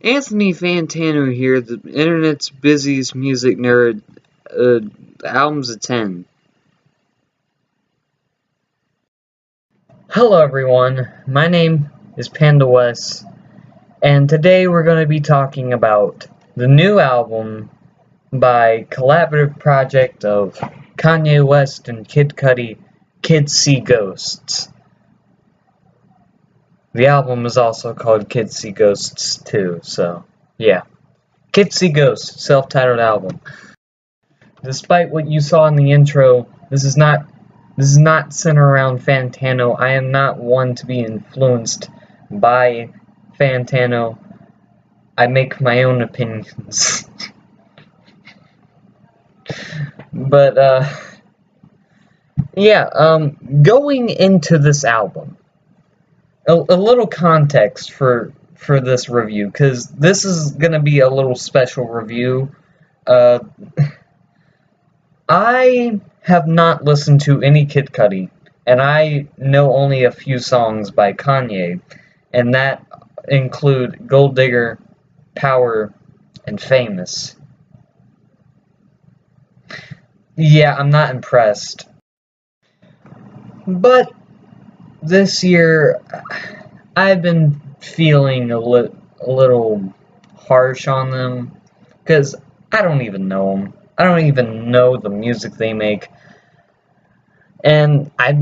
Anthony Fantano here, the internet's busiest music nerd. The album's a 10. Hello everyone, my name is Panda West, and today we're going to be talking about the new album by collaborative project of Kanye West and Kid Cudi, Kids See Ghosts. The album is also called Kids See Ghosts too, so yeah. Kids See Ghosts, self-titled album. Despite what you saw in the intro, this is not centered around Fantano. I am not one to be influenced by Fantano. I make my own opinions. But, going into this album, a little context for this review, because this is going to be a little special review. I have not listened to any Kid Cudi, and I know only a few songs by Kanye, and that include Gold Digger, Power, and Famous. Yeah, I'm not impressed. But this year, I've been feeling a little harsh on them, because I don't even know them. I don't even know the music they make, and I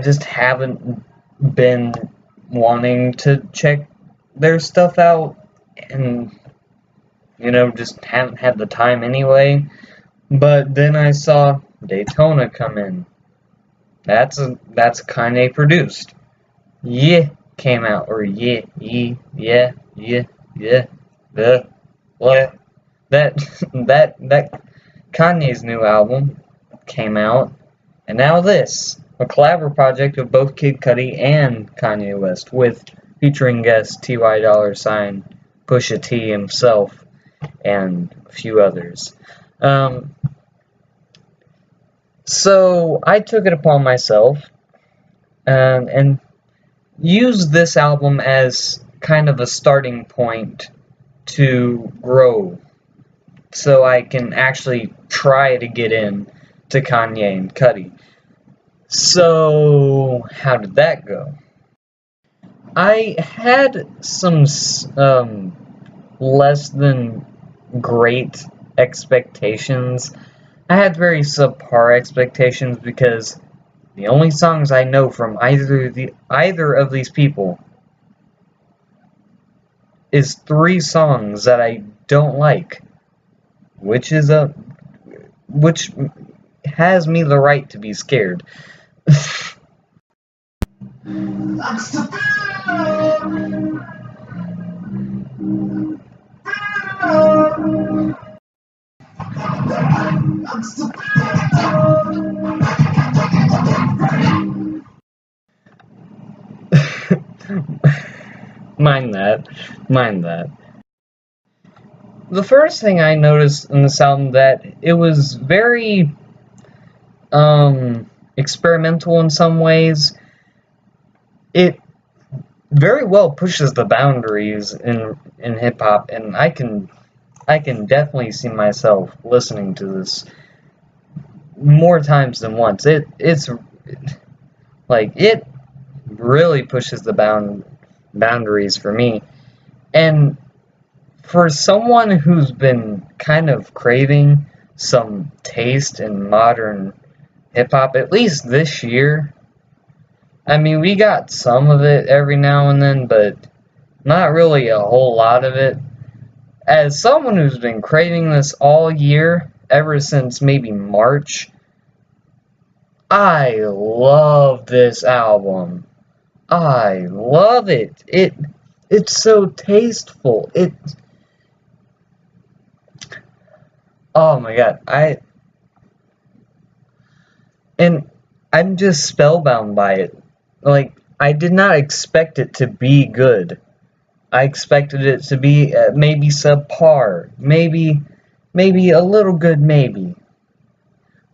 just haven't been wanting to check their stuff out, and just haven't had the time anyway. But then I saw Daytona come in. That's Kanye produced. Yeah came out, or yeah. That Kanye's new album came out, and now this, a collab project of both Kid Cudi and Kanye West, with featuring guests T.Y. $, Pusha T himself, and a few others. So I took it upon myself and used this album as kind of a starting point to grow, so I can actually try to get in to Kanye and Cudi. So, how did that go? I had some less than great expectations. I had very subpar expectations because the only songs I know from either of these people is 3 songs that I don't like, which has me the right to be scared. Mind that. The first thing I noticed in this album, that it was very experimental in some ways. It very well pushes the boundaries in hip hop, and I can definitely see myself listening to this more times than once. It really pushes the boundaries for me. And for someone who's been kind of craving some taste in modern hip-hop, at least this year, I mean, we got some of it every now and then, but not really a whole lot of it. As someone who's been craving this all year, ever since maybe March, I love this album. I love it. It's so tasteful. Oh my god, I'm just spellbound by it. Like, I did not expect it to be good. I expected it to be maybe subpar, maybe a little good, maybe.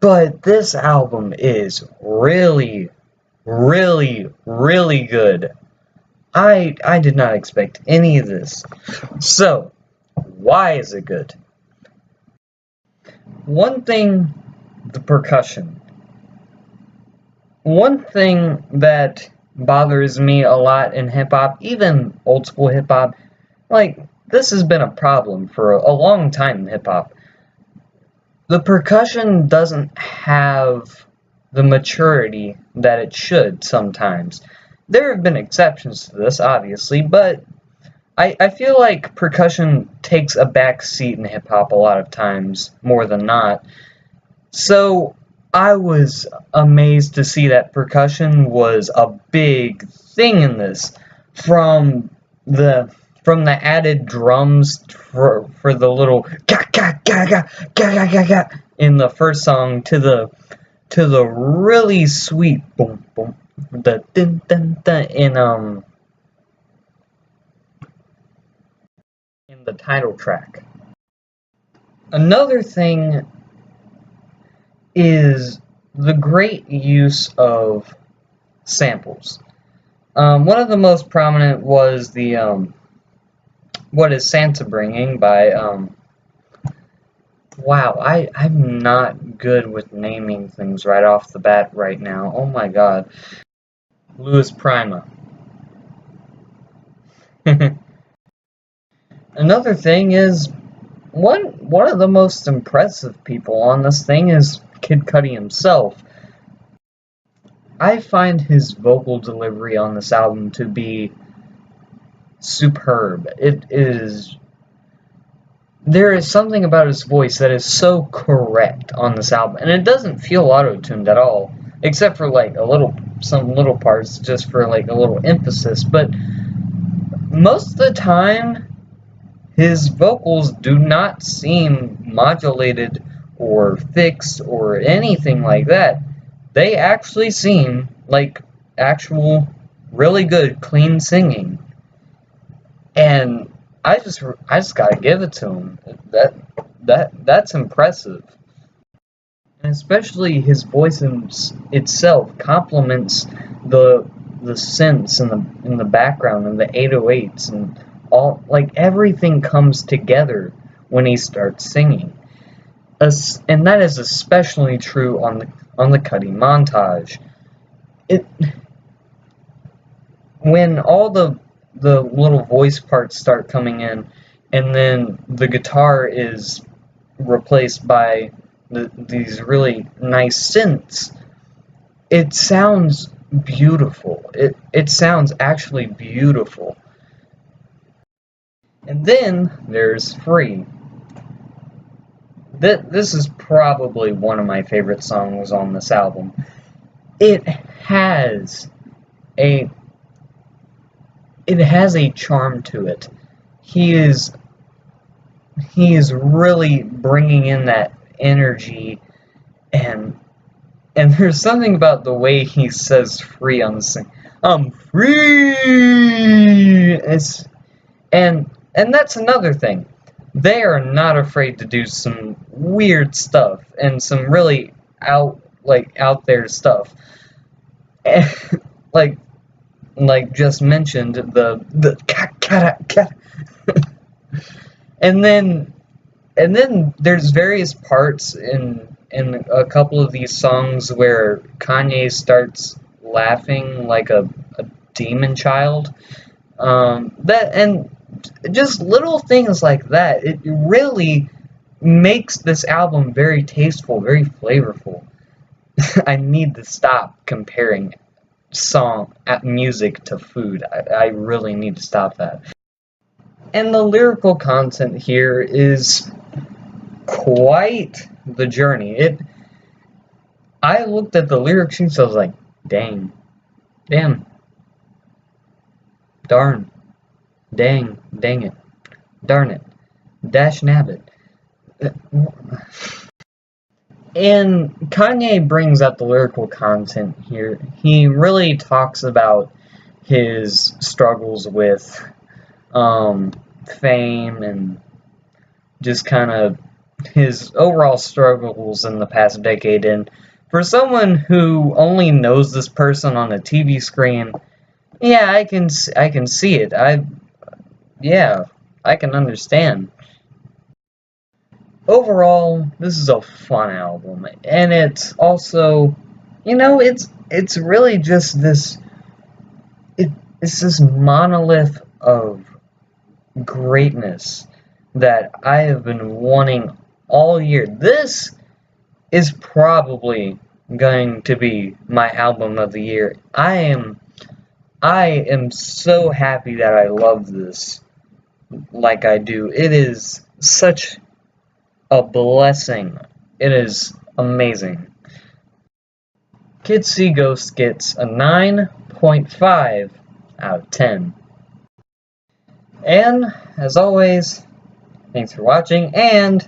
But this album is really, really, really good. I did not expect any of this. So, why is it good? One thing, the percussion. One thing that bothers me a lot in hip-hop, even old school hip-hop, like, this has been a problem for a long time in hip-hop. The percussion doesn't have the maturity that it should sometimes. There have been exceptions to this, obviously, but I feel like percussion takes a back seat in hip-hop a lot of times, more than not. So I was amazed to see that percussion was a big thing in this. From the added drums for the little ga ga ga ga ga ga ga ga in the first song to the really sweet boom boom the dun dun dun in the title track. Another thing is the great use of samples. One of the most prominent was the What Is Santa Bringing by wow, I'm not good with naming things right off the bat right now. Oh my god. Louis Prima. Another thing is one of the most impressive people on this thing is Kid Cudi himself. I find his vocal delivery on this album to be superb. There is something about his voice that is so correct on this album, and it doesn't feel auto-tuned at all, except for like some little parts, just for like a little emphasis. But most of the time, his vocals do not seem modulated or fixed or anything like that. They actually seem like actual, really good, clean singing. And I just gotta give it to him. That's impressive. And especially his voice itself complements the synths in the background and the 808s and all, like, everything comes together when he starts singing. And that is especially true on the Cudi montage. When all the little voice parts start coming in, and then the guitar is replaced by these really nice synths, it sounds beautiful. It sounds actually beautiful. And then there's Freeee. This is probably one of my favorite songs on this album. It has a charm to it. He is really bringing in that energy, and there's something about the way he says "free" on this thing. I'm free. And that's another thing. They are not afraid to do some weird stuff and some really out there stuff. like just mentioned, the and then there's various parts in a couple of these songs where Kanye starts laughing like a demon child. And just little things like that. It really makes this album very tasteful, very flavorful. I need to stop comparing music to food. I really need to stop that. And the lyrical content here is quite the journey. I looked at the lyric sheets, I was like, dang, damn, darn, dang, dang it, darn it, dash nabbit. And Kanye brings up the lyrical content here. He really talks about his struggles with fame and just kind of his overall struggles in the past decade. And for someone who only knows this person on a TV screen, Yeah, I can see it. Yeah, I can understand. Overall, this is a fun album, and it's also, it's really just it's this monolith of greatness that I have been wanting all year. This is probably going to be my album of the year. I am so happy that I love this like I do. It is such a blessing. It is amazing. Kids See Ghosts gets a 9.5 out of 10. And, as always, thanks for watching, and